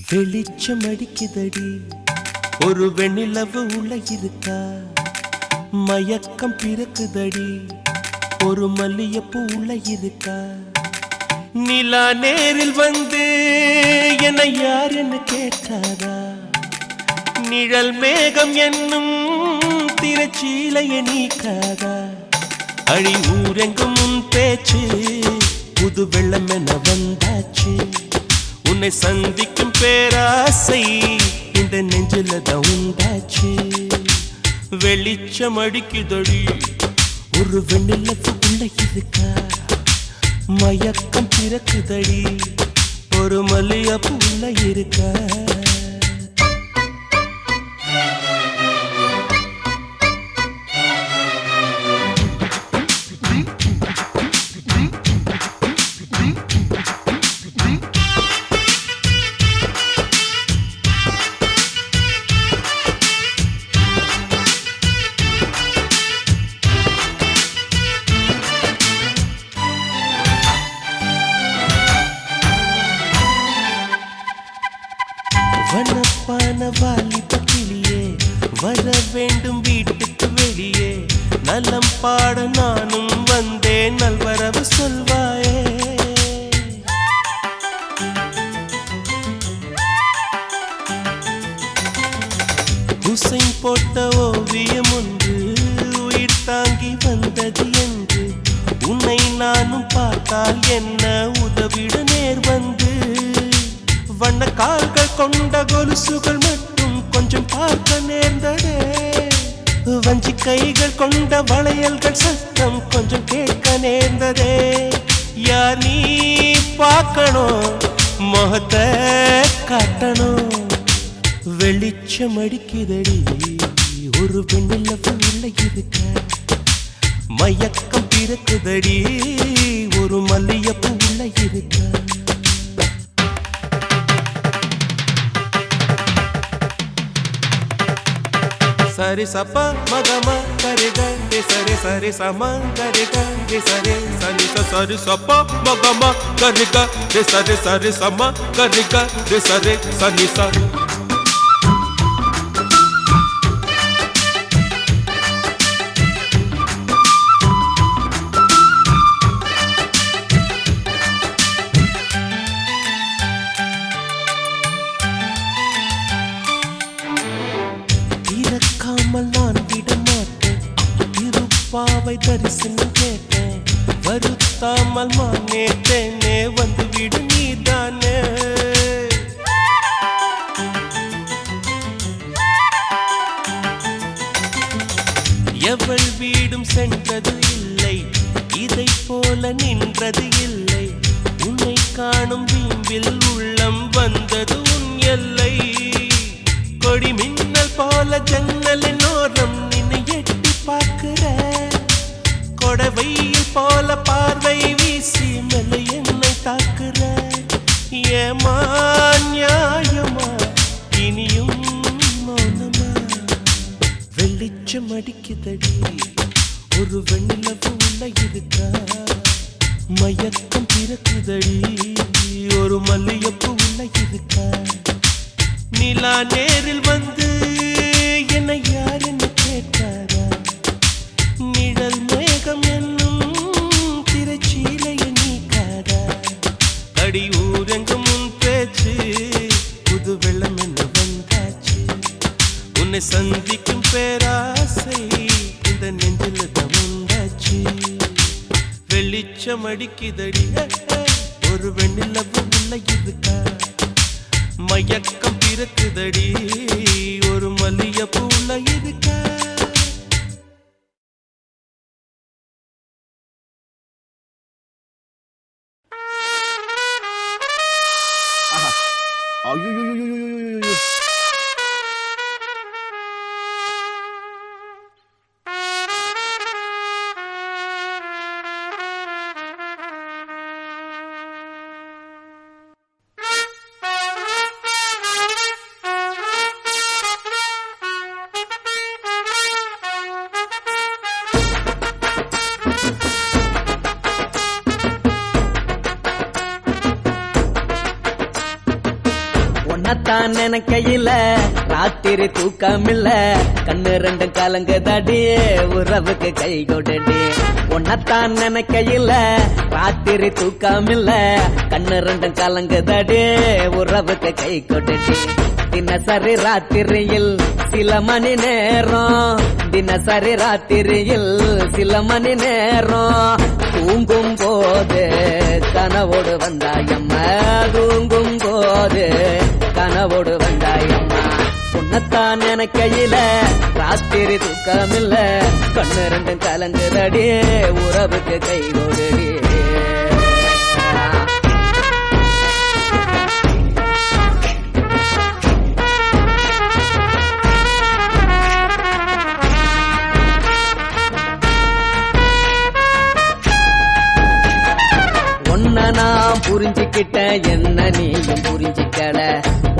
வெளிச்சம் அடிக்குதடி ஒரு வெண்ணிலவு உள்ள இருக்கா மயக்கம் பிறக்குதடி ஒரு மல்லியப்பூ உள்ள இருக்கா நிலா நேரில் வந்து என்னை யார் என்ன கேட்டாரா நிழல் மேகம் என்னும் திரைச்சீலையை நீக்காதா அழி ஊரெங்கும் உன் பேச்சு புது வெள்ளம் என வந்தாச்சு உன்னை சந்திக்கும் பேராசை இந்த நெஞ்சில தான் உண்டாச்சு வெளிச்சம் அடிக்குதடி ஒரு வெண்ணிலவு உள்ள இருக்கா மயக்கம் பிறக்குதடி ஒரு மல்லியப்பூ உள்ள இருக்கா வனப்பான வாலிப கிளியே வர வேண்டும் வீட்டுக்கு வெளியே நலம் பாட நானும் வந்தேன் நல்வரவு சொல்வாயே ஹுசைன் போட்ட ஓவியம் ஒன்று உயிர் தாங்கி வந்தது என்று உன்னை நானும் பார்த்தால் என்ன உதவிட நேர் வந்து வண்ண கால்கள் கொண்ட கொலுசுகள் மட்டும் கொஞ்சம் பார்க்க நேர்ந்ததே வஞ்சி கைகள் கொண்ட வளையல்கள் சத்தம் கொஞ்சம் கேட்க நேர்ந்ததே யார் நீ பார்க்கணும் முகத்தை காட்டணும் வெளிச்சம் அடிக்குதடி ஒரு வெண்ணிலவு உள்ள இருக்க மயக்கம் பிறக்குதடி ஒரு மல்லியப்பூ உள்ள இருக்க சரி சப்ப மகம கரிக தி சரி சரி சம கரிக தி சரி சனி சரி சப்ப மகம கரிக தி சரி சரி சம கரிக தி சரி சனி ச நான் விட மாட்டேன் திருப்பாவை தரிசனம் கேட்டேன் வருத்தாமல் மானேட்டேனே வந்து விடு நீதானே எவள் வீடும் சென்றது இல்லை இதை போல நின்றது இல்லை உன்னை காணும் வீம்பில் உள்ளம் வந்தது உன் எல்லை கொடி மின்னல் போல ஜன்னலின் ஓரம் நின்னு எட்டி பார்க்கிற கொடவையில் போல பார்வை வீசி மெல்ல என்னை தாக்குற ஏமா நியாயமா இனியும் மௌனமா வெளிச்சம் அடிக்குதடி ஒரு வெண்ணிலவு உள்ள இருக்கா மயக்கம் பிறக்குதடி ஒரு மல்லியப்பூ உள்ள இருக்கா நிலா நேரில் வந்து என்னை யார் என்ன கேட்டாரா நிழல் மேகம் என்னும் திரைச்சீலையை நீக்காதா அடி ஊரெங்கும் உன் பேச்சு புது வெள்ளம் என்ன வந்தாச்சு உன்னை சந்திக்கும் பேராசை இந்த நெஞ்சில தான் உண்டாச்சு வெளிச்சம் அடிக்குதடி ஒரு வெண்ணிலவு உள்ள இருக்கா மயக்கம் பிறக்குதடி ஒரு மல்லியப்பூ உள்ள இருக்க உன்னத்தான் நினைக்கையில ராத்திரி தூக்கமில்ல கண்ணு ரெண்டும் கலங்குதடி உறவுக்கு கை கொடுடி உன்னத்தான் நினைக்கையில ராத்திரி தூக்கமில்ல கண்ணு ரெண்டும் கலங்குதடி உறவுக்கு கை கொடுடி தினசரி ராத்திரியில் சில மணி நேரம் தினசரி ராத்திரியில் சில மணி நேரம் தூங்கும் போது கனவோடு வந்தாயம்மா தூங்கும் போது கனவோடு வந்தாயம்மா உன்னத்தான் நினைக்கையில ராத்திரி தூக்கமில்ல கண்ணு ரெண்டும் கலங்குதடி உறவுக்கு கை கொடுடி நான் புரிஞ்சுக்கிட்ட என்ன நீயும் புரிஞ்சிக்கல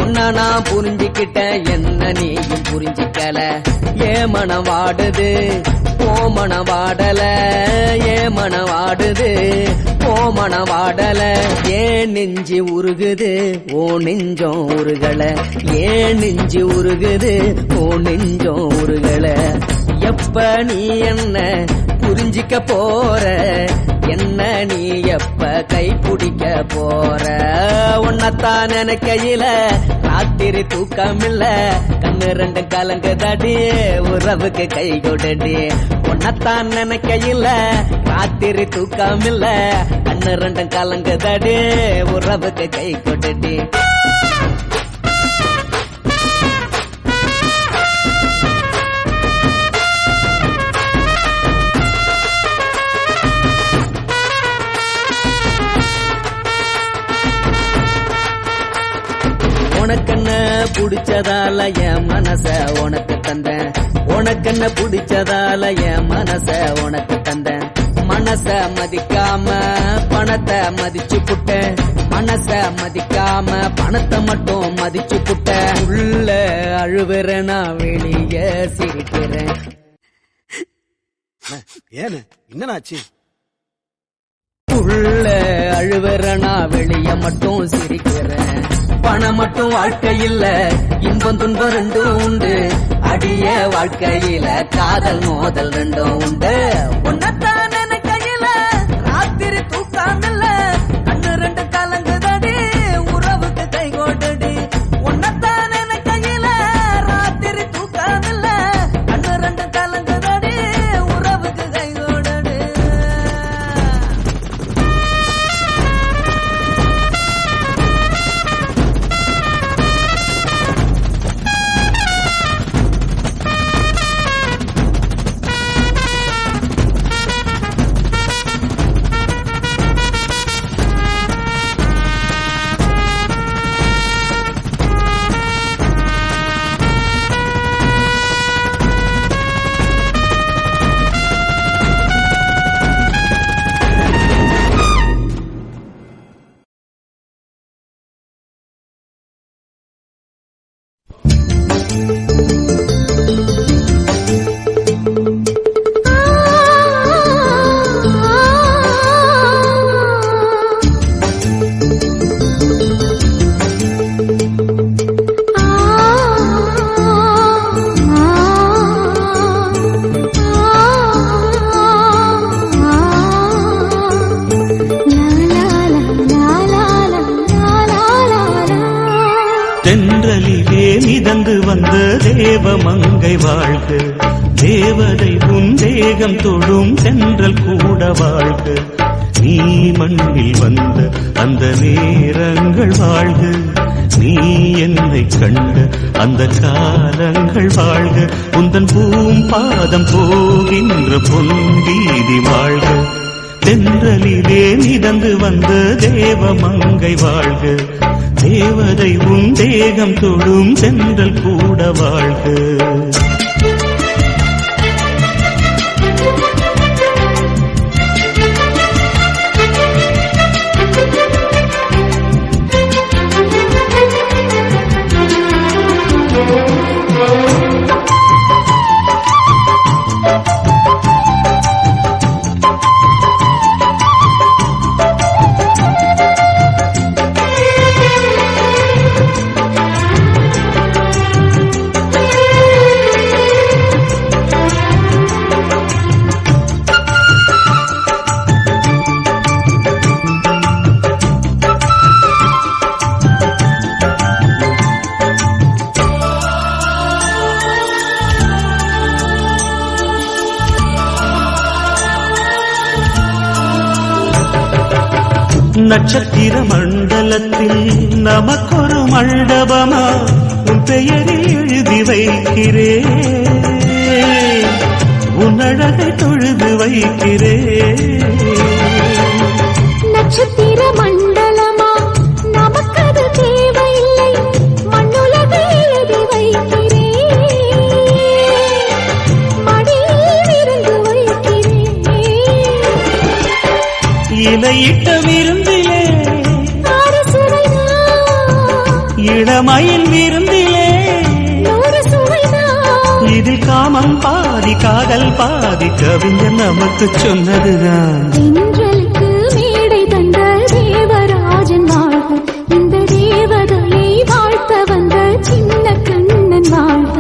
உன்ன நான் புரிஞ்சுக்கிட்ட என்ன நீயும் புரிஞ்சிக்கல ஏ மனம் வாடுது ஓ மனம் வாடல ஏ மனம் வாடுது ஓ மனம் வாடல ஏன் நெஞ்சு உருகுது ஓ நெஞ்சம் உருகல ஏன் நெஞ்சு உருகுது ஓ நெஞ்சம் உருகல எப்ப நீ என்ன புரிஞ்சிக்க போற என்ன நீ எப்ப கை பிடிக்க போற உன்னத்தான் நினைக்கையில ராத்திரி தூக்கமில்ல கண்ணு ரெண்டும் கலங்குதடி உறவுக்கு கை கொடுடி உன்னத்தான் நினைக்கையில ராத்திரி தூக்கமில்ல கண்ணு ரெண்டும் கலங்குதடி உறவுக்கு கை கொடுடி உனக்கென்ன பிடிச்சதால என் மனச உனக்கு தந்தேன் உனக்கென்ன பிடிச்சதால என் மனச உனக்கு தந்தேன் மனச மதிக்காம பணத்தை மதிச்சு புட்டேன் மனச மதிக்காம பணத்தை மட்டும் மதிச்சு புட்டேன் உள்ள அழுவுறேன் நான் வெளிய சிரிக்கிறேன் ஏன்னு என்னன்னாச்சு உள்ள அழுவுறேன் நான் வெளிய மட்டும் சிரிக்கிறேன் பணம் மட்டும் வாழ்க்கையில இன்பம் துன்பம் ரெண்டும் உண்டு அடிய வாழ்க்கையில காதல் மோதல் ரெண்டும் உண்டு உன்னத்தான் நினைக்கையில ராத்திரி தூக்காமல்ல கண்ணு ரெண்டு கலங்குதடி உறவுக்கு கை கோட்டடி உன்னத்தான் நினைக்கையில ராத்திரி தூக்காமல்ல கண்ணு ரெண்டு கலங்குதடி உறவுக்கு கை கோட்டடி தேவமங்கை வாழ்க தேவதை உன் தேகம் தொடும் சென்றல் கூட வாழ்க நீ மண்ணில் வந்த அந்த நேரங்கள் வாழ்க நீ என்னை கண்ட அந்த காலங்கள் வாழ்க உந்தன் பூம்பாதம் போகின்ற பொன்வீதி வாழ்க தென்றலிலே மிதந்து வந்த தேவமங்கை வாழ்க தேவதை உன் தேகம் தொடும் சென்றல் கூட வாழ்க நட்சத்திர மண்டலத்தில் நமக்கொரு மண்டபமா உன் பெயரை எழுதி வைக்கிறேன், உன் அழகை தொழுது வைக்கிறேன். நட்சத்திர மண்டலமா நமக்கது தேவையில்லை, மண்ணுலகை எழுதி வைக்கிறேன், மடியில் இருந்து வைக்கிறேன். இலையிட்ட விருந்திலே இளமயில் விருந்திலே இதில் காமம் பாதி காதல் பாதி கவிஞர் நமக்கு சொன்னதுதான். தென்றலுக்கு மேடை தந்த தேவராஜன் வாழ்க, இந்த தேவதையை வாழ்த்த வந்த சின்ன கண்ணன் வாழ்க.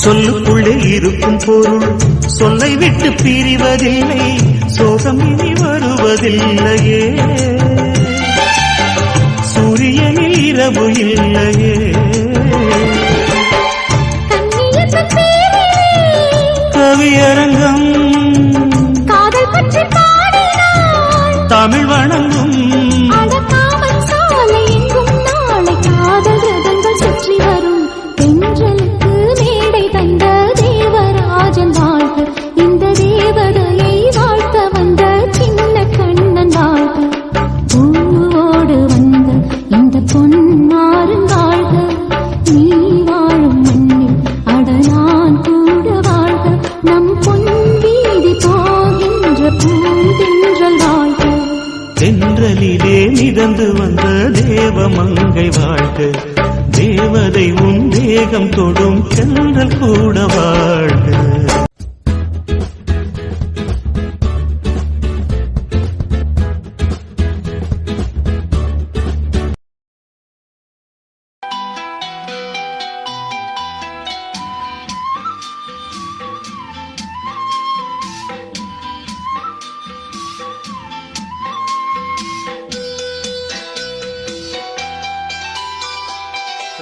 சொல்லுக்குள்ளே இருக்கும் பொருள் சொல்லை விட்டு பிரிவதில்லை, சோகம் இனி வருவதில்லையே, சூரியனில் இரவு இல்லையே. கவியரங்கம் காதல் பற்றி பாடினாள், தமிழ் வணங்கும் அடக்காமல் சாலை எங்கும் நாளை காதல் ரதங்கள் சுற்றி வரும். தென்றலுக்கு மேடை தந்த தேவராஜன் வாழ்க, இந்த தேவதையை வாழ்த்த வந்த சின்ன கண்ணன் வாழ்க. பூவோடு வந்த இந்த பொன்மாறன் வாழ்க, நீ வாழும் மண்ணில் அட நான் கூட வாழ்க, நம் பொன் வீதி போகின்ற பூந்தென்றல் வாழ்க. தென்றலிலே மிதந்து வந்த தேவமங்கை வாழ்க, தேவதை உன் தேகம் தொடும் சென்றல் கூட வாழ்க.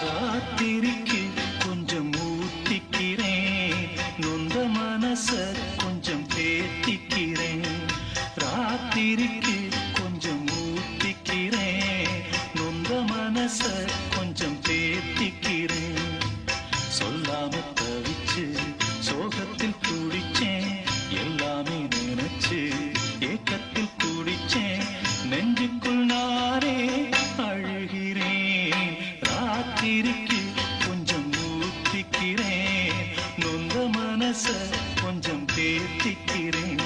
ராத்திரிக்கு கொஞ்சம் ஊத்திக்கிறேன், நொந்த மனச கொஞ்சம் தேத்திக்கிறேன். ராத்திரிக்கு கொஞ்சம் ஊத்திக்கிறேன், நொந்த மனச கொஞ்சம் தேத்திக்கிறேன். சொல்லாம தவிச்சு சோகத்தில் துடிச்சேன், எல்லாமே நினைச்சு ஏக்கத்தில் துடிச்சேன், நெஞ்சுக்குள் நானே அழுகிறேன். ராத்திரிக்கு கொஞ்சம் ஊத்திக்கிறேன், நொந்த மனச கொஞ்சம் தேத்திக்கிறேன்.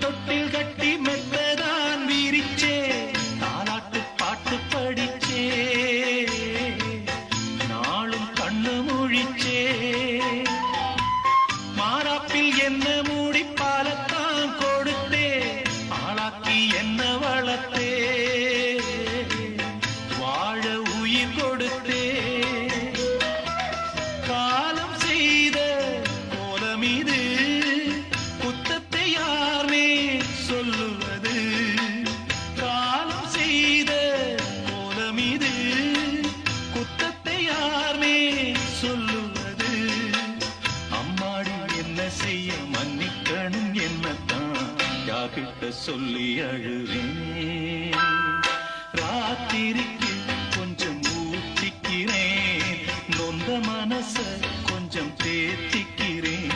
தொட்டில் கட்டி மெத்ததான் வீரிச்சே, தாலாட்டு பாட்டு படிச்சே, நாளும் கண்ணு முழிச்சே, மாறாப்பில் என்ன மூடி பாலத்தான் கொடுத்தே, யார்கிட்ட சொல்லி அழுவேன். ராத்திரிக்கு கொஞ்சம் ஊத்திக்கிறேன், நொந்த மனச கொஞ்சம் தேத்திக்கிறேன்.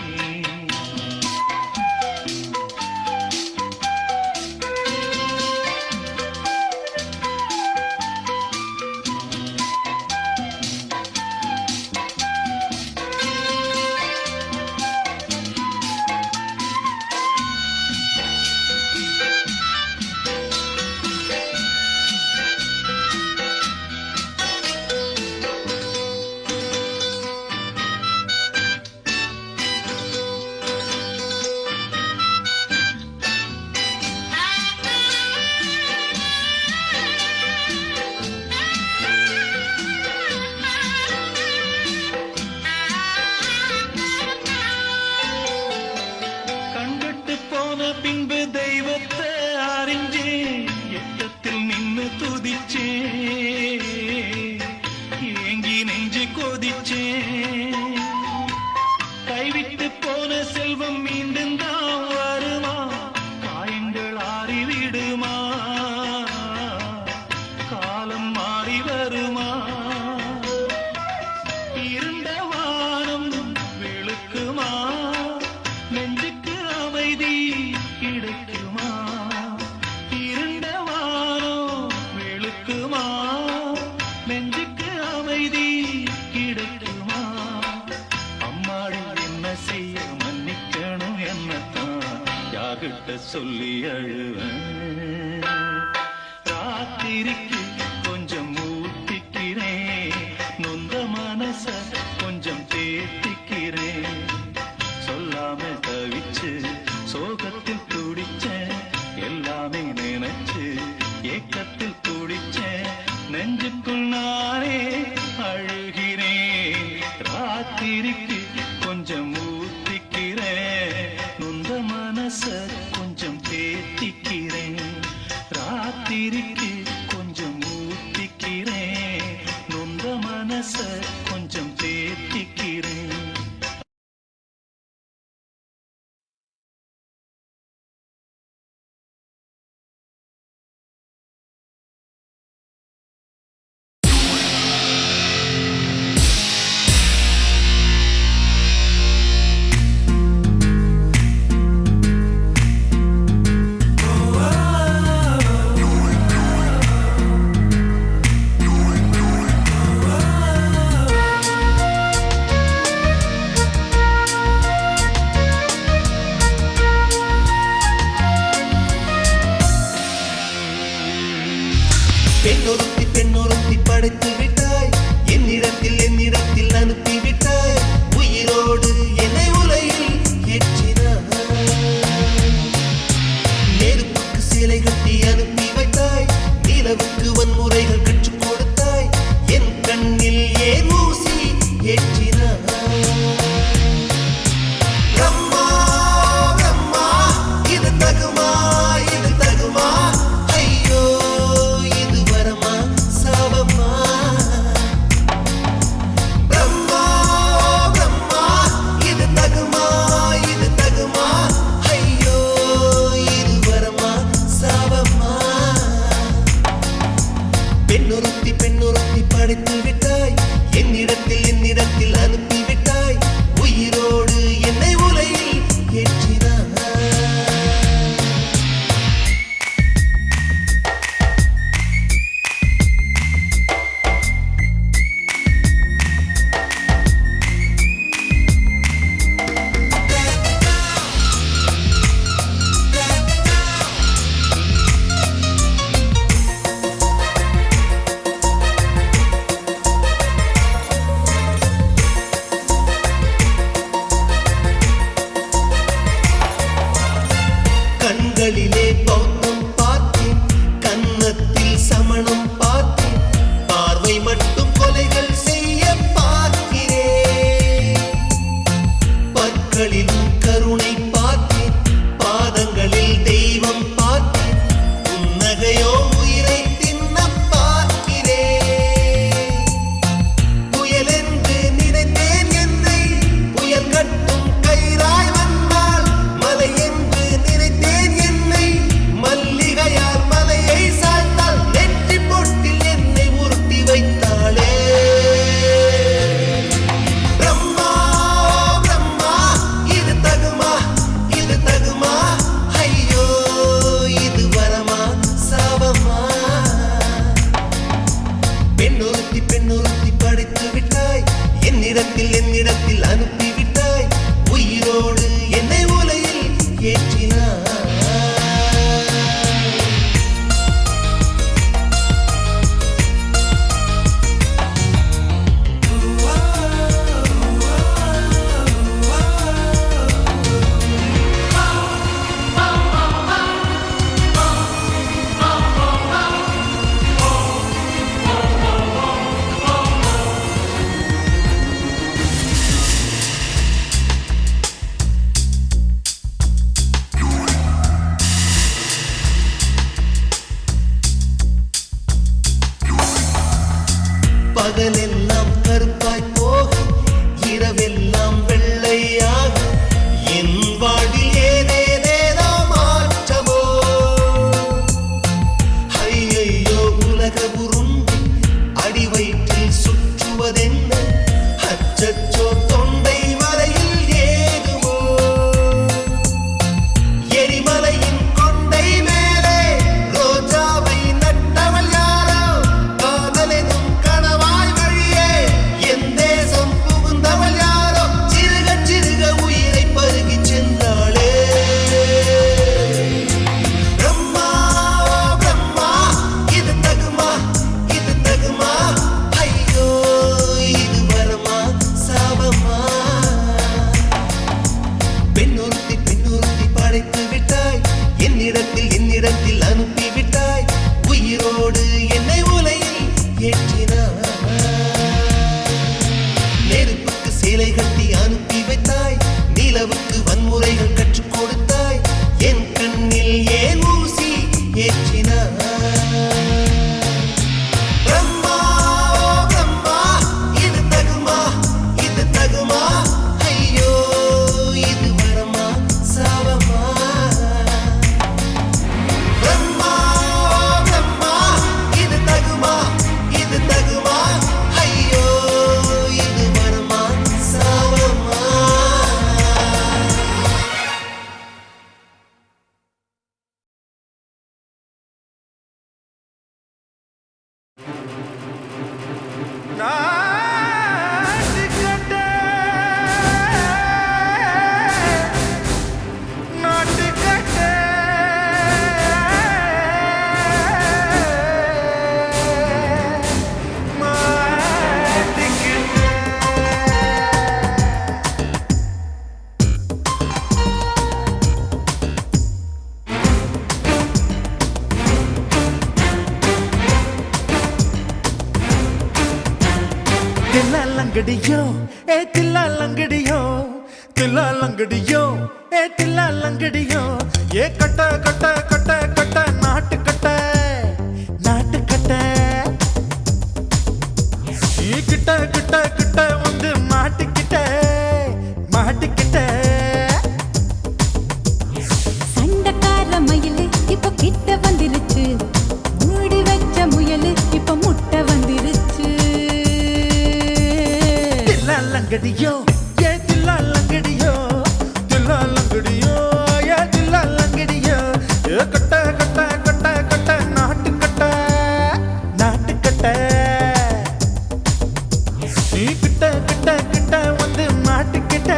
பின்பு தெய்வத்தை அறிஞ்சேன், எட்டத்தில் நின்னு துதிச்சேன், ஏங்கி நெஞ்சு கொதிச்சேன். கைவிட்டு போன செல்வம் மீண்டும் தான் வருமா, காயங்கள் ஆறிவிடுமா, காலம் மாறி வருமா, இருண்ட வானம் வெளுக்குமா, நெஞ்சுக்கு அமைதி கிடைக்குமா, இருண்ட வானம் வெளுக்குமா, நெஞ்சுக்கு அமைதி கிடைக்குமா. அம்மாடி என்ன செய்ய மன்னிக்கணும், என்னத்தான் யார்கிட்ட சொல்லி அழுவேன். ராத்திரிக்கு கொஞ்சம் ஊத்திக்கிறேன், நொந்த மனச கொஞ்சம் தேத்திக்கிறேன். சொல்லாம தவிச்சு சோகத்தில் துடிச்சேன், எல்லாமே நினைச்சு ஏக்கத்தில் துடிச்சேன், நெஞ்சுக்குள் நானே அழுகிறேன். ராத்திரிக்கு கொஞ்சம் ஊத்திக்கிறேன், நொந்த மனச கொஞ்சம் தேத்திக்கிறேன். ராத்திரிக்கு கொஞ்சம் ஊத்திக்கிறேன், நொந்த மனச கொஞ்சம் தேத்திக்கிறேன். பெண்ணொருத்தி படைத்து விட்டாய், என்னிடத்தில் அனுப்பி விட்டாய், உயிரோடு என்னை உலையில் ஏற்றினாய். நெருப்புக்கு சிலை கட்டி அனுப்பி வைத்தாய், நிலவுக்கு வன்முறைகள் கற்றுக் கொடுத்தாய், என் கண்ணில் ஏன் ஊசி ஏற்றினாய். அம்மா அம்மா, இது தகுமா, இது தகுமா, ஐயோ இது வரமா, பகலெல்லாம் கருப்பாய் போக இரவெல்லாம் வெள்ளையாக என் வாழ்வில் ஏதேதேதோ மாற்றமோ ஐயையோ உலக உருண்டி அடி வயிற்றில் சுற்றுவதென்ன அச்சச்சோ தொண்டை வரையில் ஏதுமோ எரிமலையின் கொண்டை மேலே ரோஜாவை நட்டவள் யாரோ காதலெனும் கணவாய் வழியே என் தேசம் புகுந்தவள் யாரோ சிறுக சிறுக உயிரை பருகிச் சென்றாளே பிரம்மா பிரம்மா இது தகுமா ஐயோ இது வரமா சாபமா பெண்ணொருத்தி படைத்து விட்டாய் என்னிடத்தில் அனுப்பி விட்டாய் உயிரோடு என்னை உலையில் ஏற்றினாய் நெருப்புக்கு சேலை கட்டி அனுப்பி வைத்தாய் நிலவுக்கு வன்முறைகள் கற்றுக் கொடுத்தாய் என் கண்ணில் ஏன் ஊசி ஏற்றினாய் பிரம்மா பிரம்மா இது தகுமா ஐயோ இது வரமா சாபமா பிரம்மா பிரம்மா இது தகுமா ஐயோ இது வரமா சாபமா தில்லாலங்கடியோ ஏ தில்லாலங்கடியோ தில்லாலங்கடியோ ஏ தில்லாலங்கடியோ ஏ கட்ட கட்ட கட்ட கட்ட நாட்டு கட்ட நீ கிட்ட கிட்ட கிட்ட வந்து மாட்டிக்கிட்ட சண்டக்கார மயிலு இப்ப கிட்ட வந்துருச்சு மூடி வச்ச முயலு இப்ப முட்டை வந்துருச்சு தில்லாலங்கடியோ ஏ தில்லாலங்கடியோ தில்லாலங்கடியோ ஏ தில்லாலங்கடியோ ஏ கட்ட கட்ட கட்ட கட்ட நாட்டு கட்ட நீ கிட்ட கிட்ட கிட்ட வந்து மாட்டிக்கிட்ட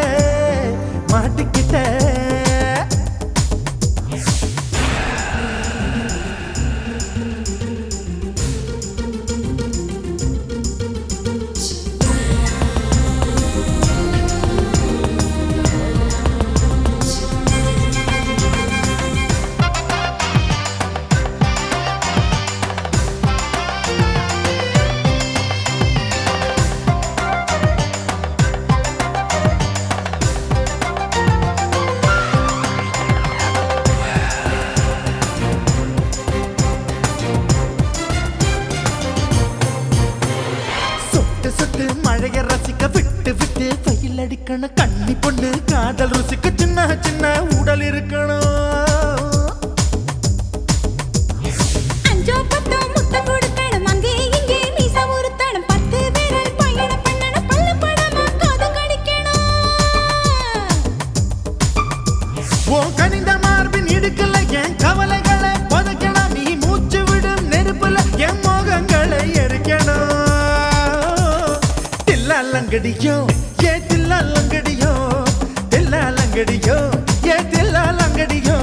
மழைய ரசிக்க விட்டு விட்டு வெயில் அடிக்கணும் கண்ணி பொண்ணு காதல் ருசிக்க சின்ன சின்ன உடல் இருக்கணும் அஞ்சோ பத்தோ முத்தம் கொடுக்கணும் அங்கே இங்கே மீசா உருத்தணும் 10 பேரல் பயணம் பண்ணணும் பல்ல படமா காது கடிக்கணும் ஓ கனிந்த மார்பின் இடுக்கல என் கவலைகளை புதைக்கணும் நீ மூச்சு விடும் நெருப்புல என் மோகங்களை எரிக்கணும் தில்லாலங்கடியோ ஏ தில்லாலங்கடியோ ஏ தில்லாலங்கடியோ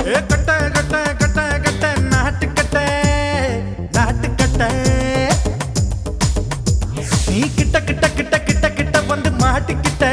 ஏ கட்ட கட்ட கட்ட கட்ட நாட்டு கட்ட நீ கிட்ட கிட்ட கிட்ட கிட்ட கிட்ட வந்து மாட்டிக்கிட்ட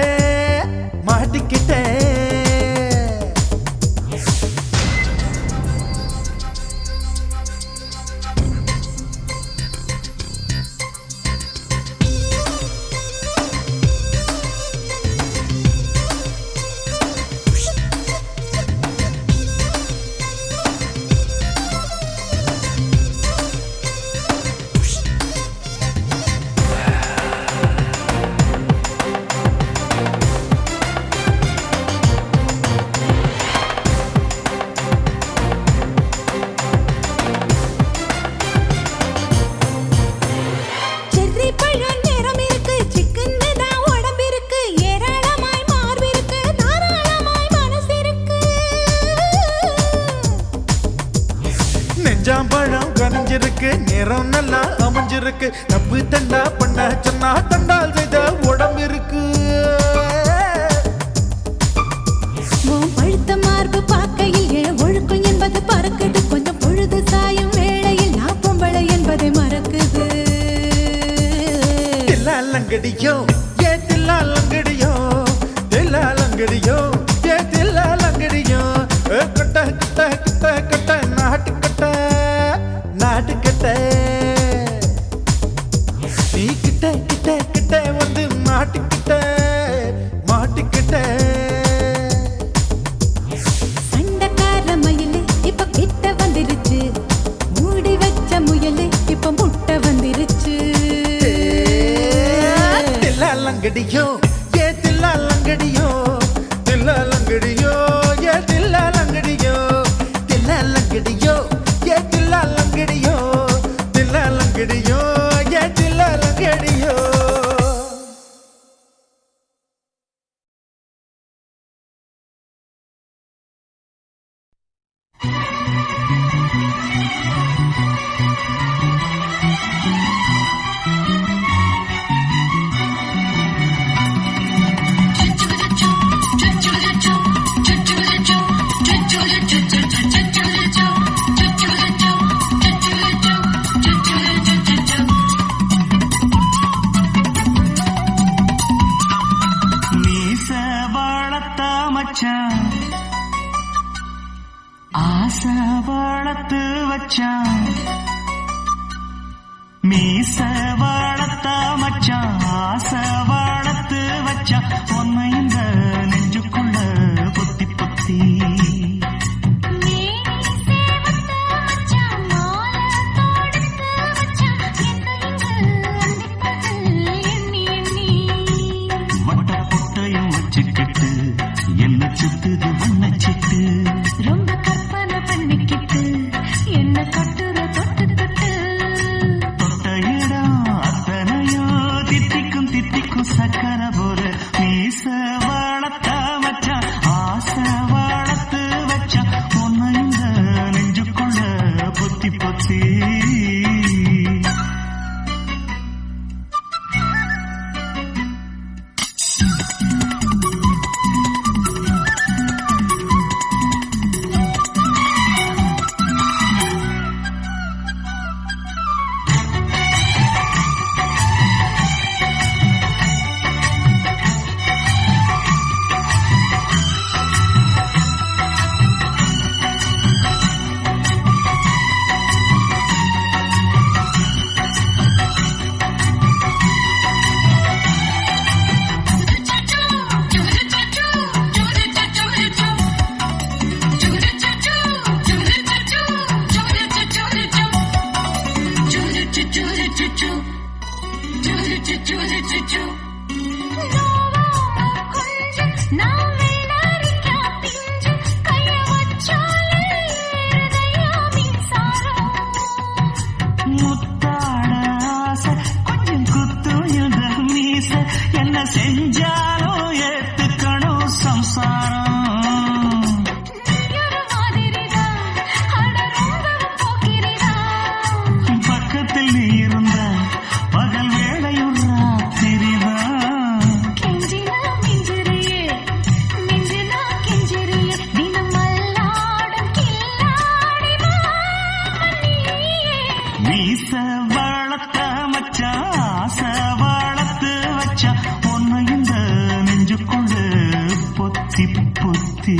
வெஞ்சாம்பழம் கனிஞ்சிருக்கு, நேரம் நல்லா அமைஞ்சிருக்கு. தப்பு தண்டா பண்ண சொன்னா தண்டால் செய்த உடம்பு இருக்கு. பழுத்த மார்பு பார்க்கையில் என் ஒழுக்கம் என்பது பறக்குது. கொஞ்சம் பொழுது சாயும் வேளையில் நான் பொம்பளை என்பதை மறக்குது. தில்லாலங்கடியோ ஏ தில்லாலங்கடியோ, தில்லாலங்கடியோ ஏ தில்லாலங்கடியோ. கட்ட கட்ட கட்ட கட்ட நாட்டு கட்ட நாட்டு கட்ட. நீ கிட்ட கிட்ட கிட்ட வந்து மாட்டிக்கிட்ட மாட்டிக்கிட்ட. சண்டைக்கார மயிலு இப்ப கிட்ட வந்துருச்சு, மூடி வச்ச முயலு இப்ப முட்டை வந்துருச்சு. தில்லாலங்கடியோ ஏ தில்லாலங்கடியோ, தில்லாலங்கடியோ ஏ தில்லாலங்கடியோ, தில்லாலங்கடியோ ஏ தில்லாலங்கடியோ, தில்லாலங்கடியோ ஏ தில்லாலங்கடியோ. ஆசை வளர்த்து வச்சான், மீச வளர்த்த மச்சான், ஆசை வளர்த்து வச்சான். உன்னை இந்த நெஞ்சுக்குள்ள பொத்தி பொத்தி வட்ட பொட்டையும் வச்சுக்கிட்டு என்ன சுத்துது வண்ணச்சிட்டு. ரொம்ப கற்பனை பண்ணிக்கிட்டு என்ன கட்டுற தொட்டு தொட்டு. தொட்ட இடம் அத்தனையோ தித்திக்கும் தித்திக்கும் சக்கர போற. மீச வளர்த்த மச்சான், ஆசை வளர்த்து வச்சான். உன்னை இந்த நெஞ்சுக்குள்ள பொத்தி பொத்தி. முத்தாட ஆசை கொஞ்சம் குத்தும் இந்த மீச. என்ன செஞ்சாலும் ஏத்துக்கணும் சம்சாரம். பக்கத்தில் நீ இருந்த பகல் வேளையும் ராத்திரிதான். மீச வளர்த்த மச்சான், ஆசை வளர்த்து வச்சான். உன்னை இந்த நெஞ்சுக்குள்ள பொத்தி பொத்தி.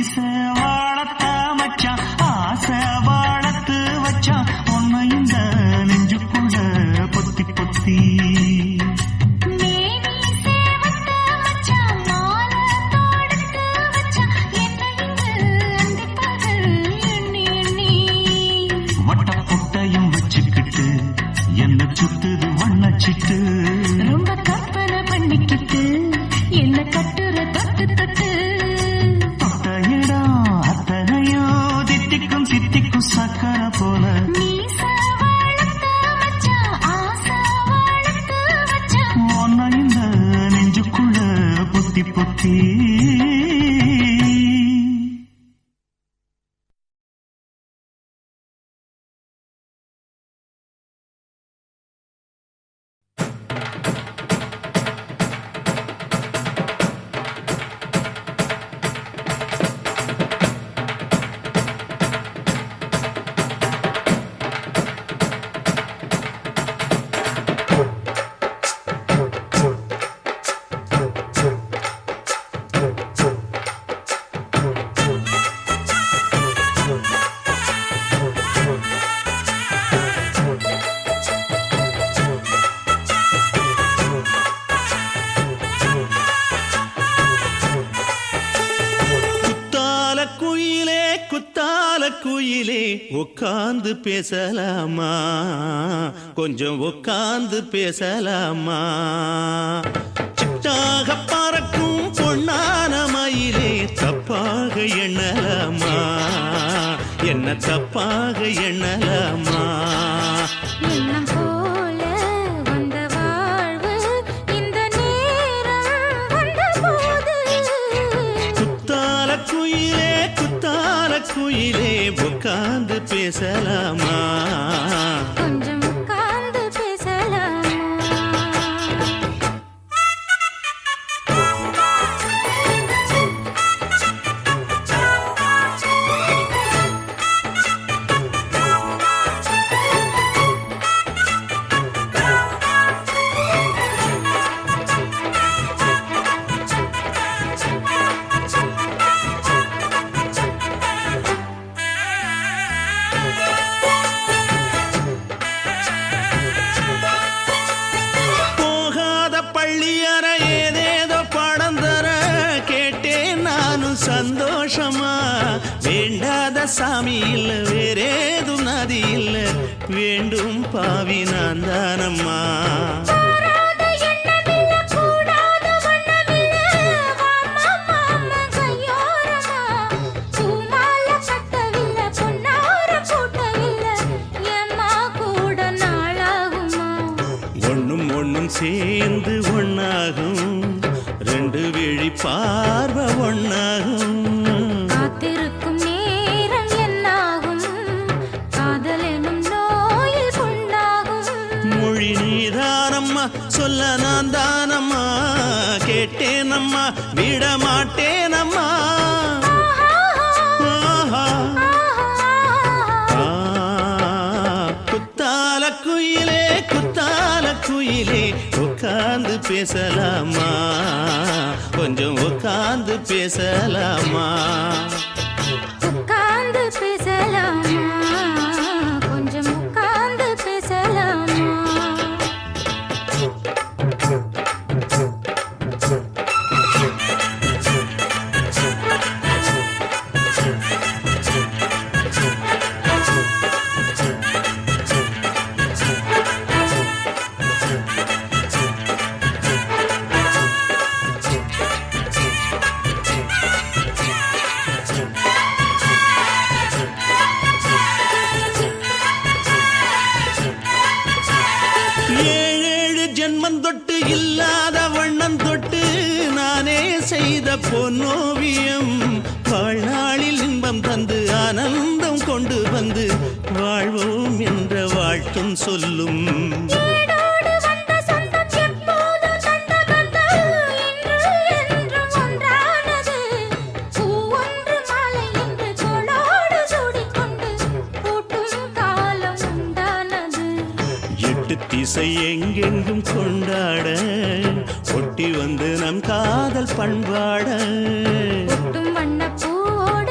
மீச வாழத்த மச்சான் ஆசை வாழத்து வச்சான் உன்னை இந்த நெஞ்சுக்குள்ள பொத்தி பொத்தி வட்டப்புட்டையும் வச்சுக்கிட்டு என்ன சுத்துது வண்ணச்சிட்டு ரொம்ப கற்பனை பண்ணிக்கிட்டு என்ன கட்டுற தொட்டு தொட்டு தொட்ட இடம் அத்தனையோ தித்திக்கும் சித்திக்கும் சக்கர போல உன்னை இந்த நெஞ்சுக்குள்ள பொத்தி பொத்தி குயிலே உட்கார்ந்து பேசலாமா கொஞ்சம் உட்கார்ந்து பேசலாமா சிட்டாக பறக்கும் பொன்னான மயிலே தப்பாக எண்ணலாமா என்ன தப்பாக எண்ணலாமா எண்ணம் போல வந்த வாழ்வு இந்த நேரம் வந்தபோது குத்தால குயிலே உட்கார்ந்து பேசலாமா கொஞ்சம் உட்கார்ந்து பேசலாமா சந்தோஷமா வேண்டாத சாமி இல்ல வேறேதும் நதி இல்ல வேண்டும் பாவி நான் தானம்மா ஒண்ணும் ஒண்ணும் சேர்ந்து ஒண்ணாகும் ரெண்டு விழி பார்வை ஒண்ணாகும் காத்திருக்கும் நேரம் என்னாகும் காதல் எனும் நோயில் புண்ணாகும் மொழி நீதானம்மா சொல்ல நான் தானம்மா கேட்டேனம்மா விட மாட்டேனம்மா குத்தால குயிலே உட்கார்ந்து பேசலாமா கொஞ்சம் உட்கார்ந்து பேசலாமா உட்கார்ந்து பேசலாமா கொஞ்சம் உட்கார்ந்து பேசலாமா தொட்டு இல்லாத வண்ணம் தொட்டு நானே செய்த பொன்னோவியம் வாழ்நாளில் இன்பம் தந்து ஆனந்தம் கொண்டு வந்து வாழ்வோம் என்ற வாழ்த்தும் சொல்லும் திசை எங்கெங்கும் கொண்டாட ஒட்டி வந்து நம் காதல் பண்பாட வண்ண பூவோடு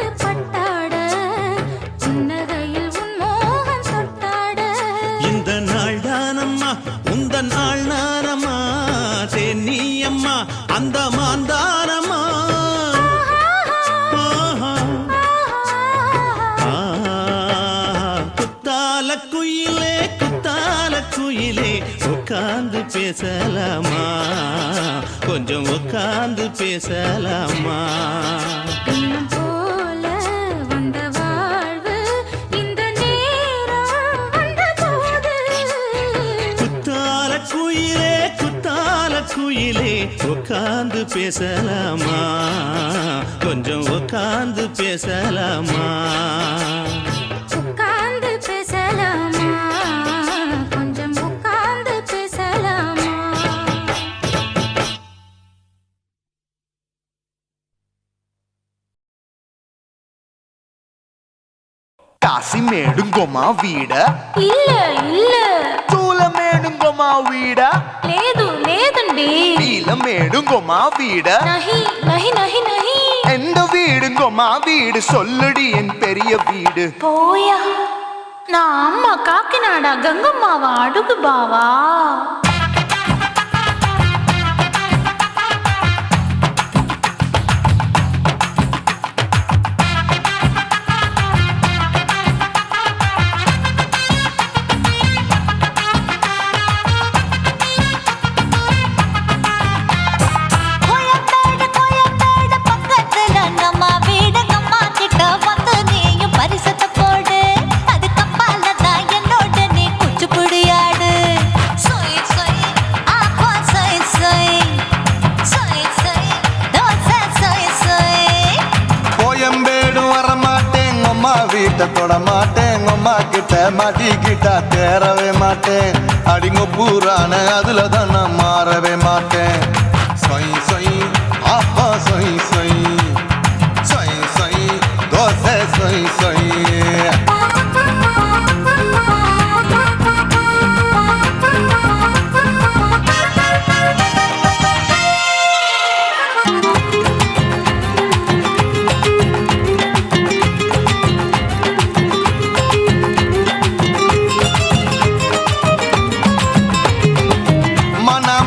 உட்கார்ந்து பேசலாமா கொஞ்சம் உட்கார்ந்து பேசலாமா தினம் போல வந்த வாழ்வு இந்த நேரம் வந்தபோது குத்தால குயிலே உட்கார்ந்து பேசலாமா கொஞ்சம் உட்கார்ந்து பேசலாமா உட்கார்ந்து பேசலாமா கொஞ்சம் உட்கார்ந்து பேசலாமா కాశీమేడుంగోమా వీడ இல்ல చూలమేడుంగోమా వీడ లేదండి నీలమేడుంగోమా వీడ நஹி எந்த வீடுங்கோமா வீடு சொல்லுடி என் பெரிய வீடு போயா நான் அம்மா காக்கிநாடா கங்கம்மாவா அடுகு பாவா வீட்டை தொட மாட்டேன் அம்மா கிட்ட மாட்டிக்கிட்டா தேரவே மாட்டேன் அடிங்க பூரான அதுல தான் நான் மாறவே மாட்டேன் சொய் சொய் அப்பா சொய் சொய் சொய் சொய் தோசை சொய் சொய்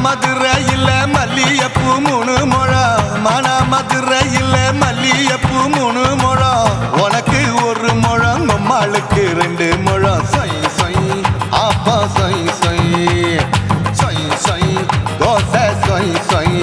மதுரையில் மல்லியப்பூ 3 முழம் மன மதுரையில் மல்லியப்பூ 3 முழம் உனக்கு 1 முழம் அம்மாளுக்கு 2 முழம் சொய் சொய் அப்பா சொய் சொய் சொய் சொய் தோசை சொய் சொய்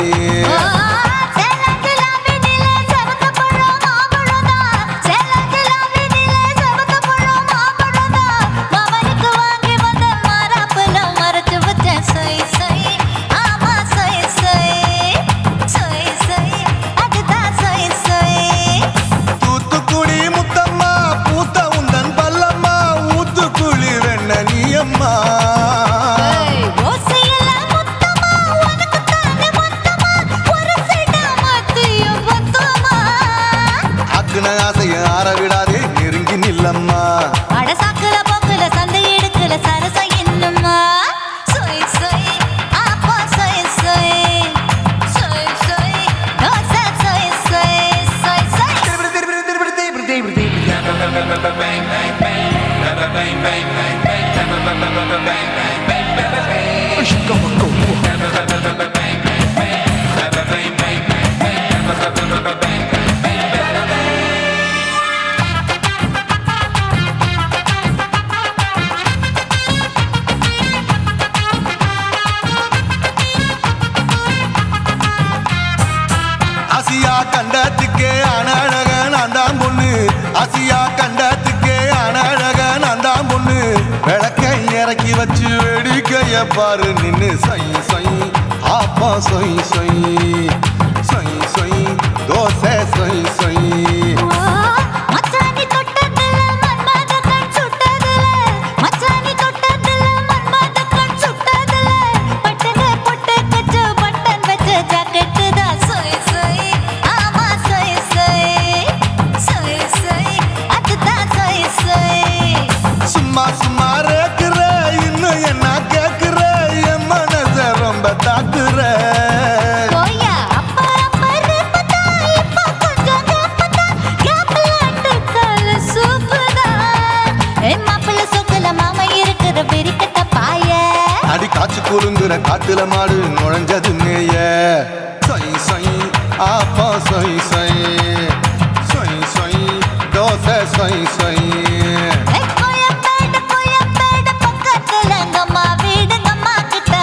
ஆசைய ஆற விடாதே நெருங்கி நில்லம்மா அடசாக்குல போக்குல சந்தை எடுக்கல சரச இன்னும்மா சொய் சொய் அப்பா சொய் சொய் சொய் சொய் தோசை சொய் சொய் சொய் சொய் ஆசியா கண்டத்துக்கே அனழக நான் தான் பொண்ணு ஆசியா கண்டத்துக்கே அனழக நான் தான் பொண்ணு விளக்கை இறக்கி வச்சு வேடிக்கைய பாரு நின்னு சொய் சொய் அப்பா சொய் சொய் சொய் சொய் தோசை சொய் சொய் மச்சானி தொட்டதுல மன்மத கண் சுட்டதுல மச்சானி தொட்டதுல மன்மத கண் சுட்டதுல பட்டன பொட்டு கச்சு பட்டன் வச்ச ஜாக்கெட் தான் சொய் சொய் ஆமா சொய் சொய் சொய் சொய் அதுதான் சொய் சொய் சும்மா சும்மா ரேக்குற இன்னும் என்ன கேக்குற என் மனச ரொம்ப தாக்குற போயா அப்பா அப்பா ரப்பதா இப்ப கொஞ்சம் ரப்பதா கேப்லாண்டு கல சூப்பரா மாப்பிள்ள சொக்கல மாமா இருக்கிற வெறிக்கட்ட பாய அடி காய்ச்சி குலுங்குற காட்டுல மாடு நுழைஞ்சது மேய சொய் சொய் ஆப்பா சொய் சொய் சொய் சொய் தோசை சொய் சொய் கோயம்பேடு பக்கத்துல எங்கம்மா வீடு அம்மா கிட்ட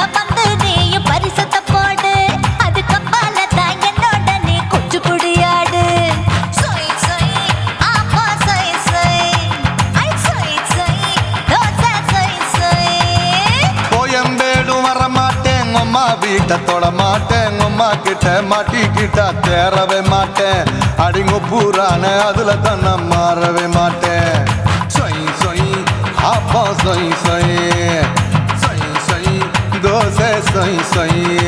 வீட்டை தொட மாட்டேன் அம்மா கிட்ட மாட்டிக்கிட்டா தேரவே மாட்டேன் அடிங்க பூரான அதுல தான் நான் மாறவே மாட்டேன் சொய் சொய் அப்பா சொய் சொய் சொய் சொய் தோசை சொய் சொய்